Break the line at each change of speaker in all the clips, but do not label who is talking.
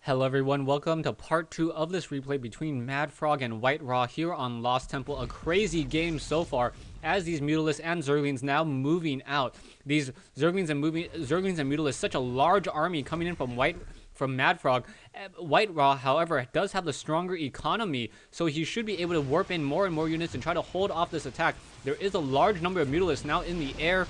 Hello everyone, welcome to part 2 of this replay between MadFrog and WhiteRa here on Lost Temple. A crazy game so far as these Mutalisks and Zerglings now moving out. These Zerglings and Mutalisks, such a large army coming in from MadFrog. WhiteRa, however, does have the stronger economy, so he should be able to warp in more and more units and try to hold off this attack. There is a large number of Mutalisks now in the air,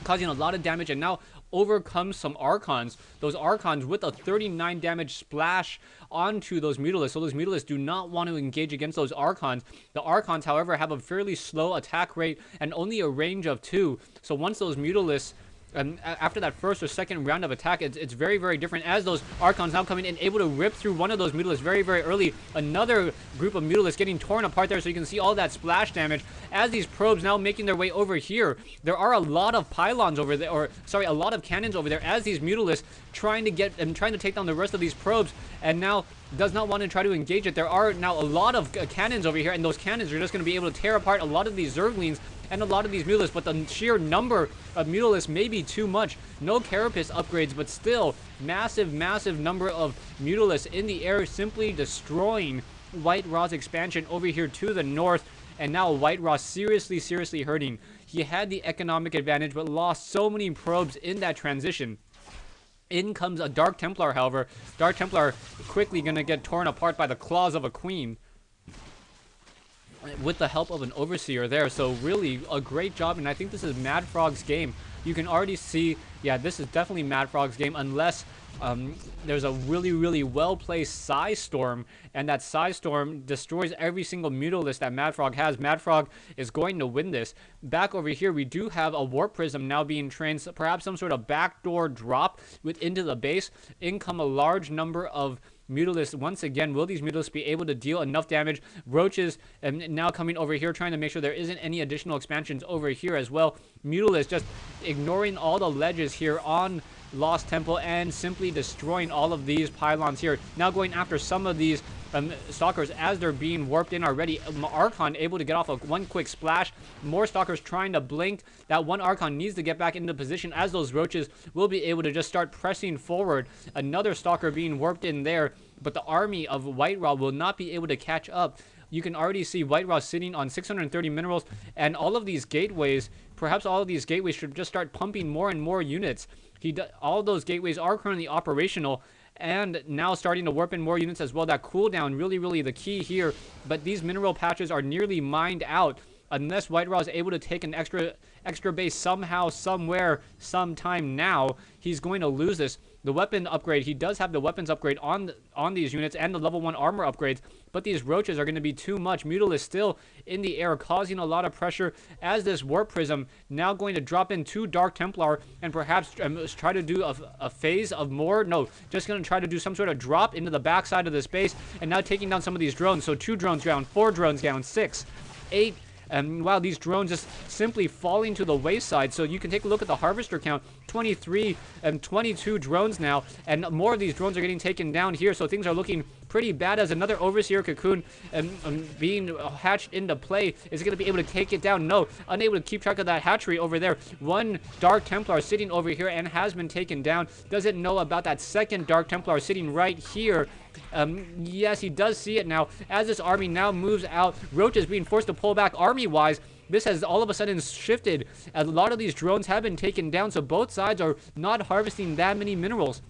causing a lot of damage, and now overcomes some Archons. Those Archons with a 39 damage splash onto those Mutalisks. So those Mutalisks do not want to engage against those Archons. The Archons, however, have a fairly slow attack rate and only a range of 2. So once those Mutalisks, after that first or second round of attack, it's very, very different, as those Archons now coming in, able to rip through one of those Mutalisks very, very early. Another group of Mutalisks getting torn apart there, so you can see all that splash damage as these probes now making their way over here. There are a lot of pylons over there, or sorry, a lot of cannons over there, as these Mutalisks trying to take down the rest of these probes, and now does not want to try to engage it. There are now a lot of cannons over here, and those cannons are just going to be able to tear apart a lot of these Zerglings and a lot of these Mutalisks, but the sheer number of Mutalisks may be too much. No Carapace upgrades, but still massive, massive number of Mutalisks in the air, simply destroying WhiteRa's expansion over here to the north. And now WhiteRa seriously, seriously hurting. He had the economic advantage, but lost so many probes in that transition. In comes a Dark Templar, however. Dark Templar quickly going to get torn apart by the claws of a queen, with the help of an Overseer there. So really a great job, and I think this is MadFrog's game. You can already see, yeah, this is definitely MadFrog's game, unless there's a really, really well-placed Psi Storm, and that Psi Storm destroys every single Mutalisk that MadFrog has. MadFrog is going to win this. Back over here, we do have a Warp Prism now being trained, so perhaps some sort of backdoor drop into the base. In come a large number of Mutalisks. Once again, will these Mutalisks be able to deal enough damage? Roaches now coming over here, trying to make sure there isn't any additional expansions over here as well. Mutalisks just ignoring all the ledges here on Lost Temple and simply destroying all of these pylons here. Now going after some of these Stalkers as they're being warped in already. Archon able to get off of one quick splash. More Stalkers trying to blink. That one Archon needs to get back into position, as those Roaches will be able to just start pressing forward. Another Stalker being warped in there, but the army of WhiteRa will not be able to catch up. You can already see WhiteRa sitting on 630 minerals, and all of these gateways, perhaps all of these gateways should just start pumping more and more units. All those gateways are currently operational, and now starting to warp in more units as well. That cooldown really the key here, but these mineral patches are nearly mined out. Unless WhiteRa is able to take an extra base somehow, somewhere, sometime now, he's going to lose this. The weapon upgrade, he does have the weapons upgrade on these units, and the level 1 armor upgrades, but these Roaches are going to be too much. Mutalisks still in the air, causing a lot of pressure, as this Warp Prism now going to drop in 2 Dark Templar, and perhaps try to do a phase of more. No, just going to try to do some sort of drop into the backside of this base, and now taking down some of these drones. So 2 drones down, 4 drones down, 6, 8. And wow, these drones just simply falling to the wayside. So you can take a look at the harvester count, 23 and 22 drones now, and more of these drones are getting taken down here. So things are looking pretty bad, as another Overseer Cocoon being hatched into play. Is it going to be able to take it down? No, unable to keep track of that hatchery over there. One Dark Templar sitting over here and has been taken down. Doesn't know about that second Dark Templar sitting right here. Yes, he does see it now, as this army now moves out. Roaches being forced to pull back army-wise. This has all of a sudden shifted. A lot of these drones have been taken down, so both sides are not harvesting that many minerals.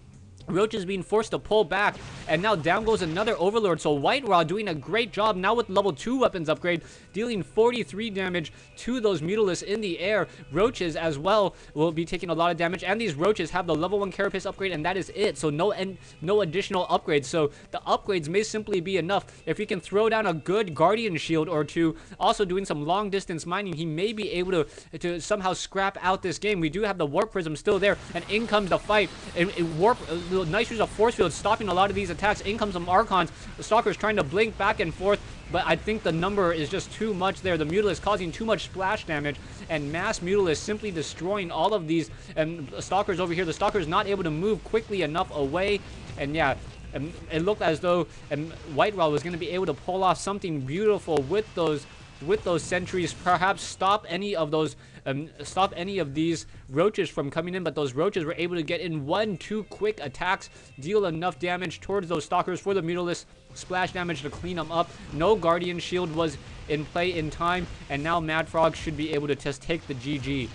Roaches being forced to pull back, and now down goes another Overlord. So WhiteRa doing a great job now with level 2 weapons upgrade, dealing 43 damage to those Mutalisks in the air. Roaches as well will be taking a lot of damage, and these Roaches have the level 1 Carapace upgrade, and that is it. So no additional upgrades. So the upgrades may simply be enough. If he can throw down a good Guardian Shield or 2, also doing some long distance mining, he may be able to somehow scrap out this game. We do have the Warp Prism still there, and in comes the fight. Nice use of force field, stopping a lot of these attacks. In comes some Archons. The Stalkers trying to blink back and forth, but I think the number is just too much there. The Mutalisks causing too much splash damage, and mass Mutalisks simply destroying all of these Stalkers over here. The Stalkers not able to move quickly enough away, and yeah, it looked as though WhiteRa was going to be able to pull off something beautiful with those with those sentries, perhaps stop any of those, stop any of these roaches from coming in. But those roaches were able to get in 1-2 quick attacks, deal enough damage towards those stalkers for the Mutalisk splash damage to clean them up. No Guardian Shield was in play in time, and now MadFrog should be able to just take the GG.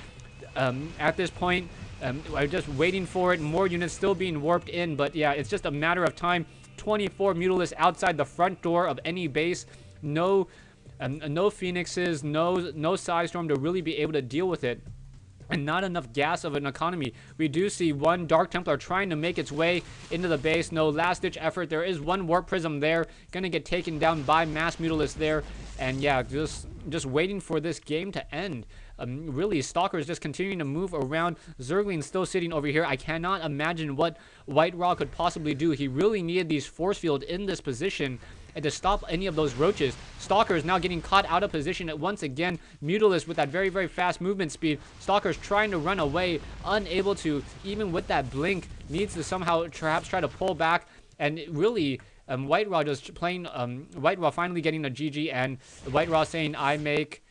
At this point, I'm just waiting for it. More units still being warped in, but yeah, it's just a matter of time. 24 Mutalisks outside the front door of any base. No Phoenixes, no Psystorm to really be able to deal with it. And not enough gas of an economy. We do see one Dark Templar trying to make its way into the base. No last-ditch effort. There is one Warp Prism there. Gonna get taken down by Mass Mutalisk there. And yeah, just waiting for this game to end. Really, Stalkers just continuing to move around. Zergling still sitting over here. I cannot imagine what WhiteRa could possibly do. He really needed these force field in this position and to stop any of those roaches. Stalkers now getting caught out of position once again. Mutalisk with that very, very fast movement speed. Stalkers trying to run away, unable to, even with that blink, needs to somehow perhaps try to pull back. And really, WhiteRa just playing, WhiteRa finally getting a GG, and WhiteRa saying, I make,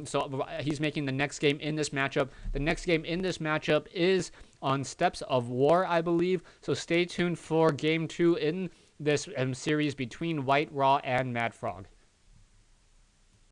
so he's making the next game in this matchup. The next game in this matchup is on Steps of War, I believe. So stay tuned for game 2 in this series between WhiteRa and MadFrog.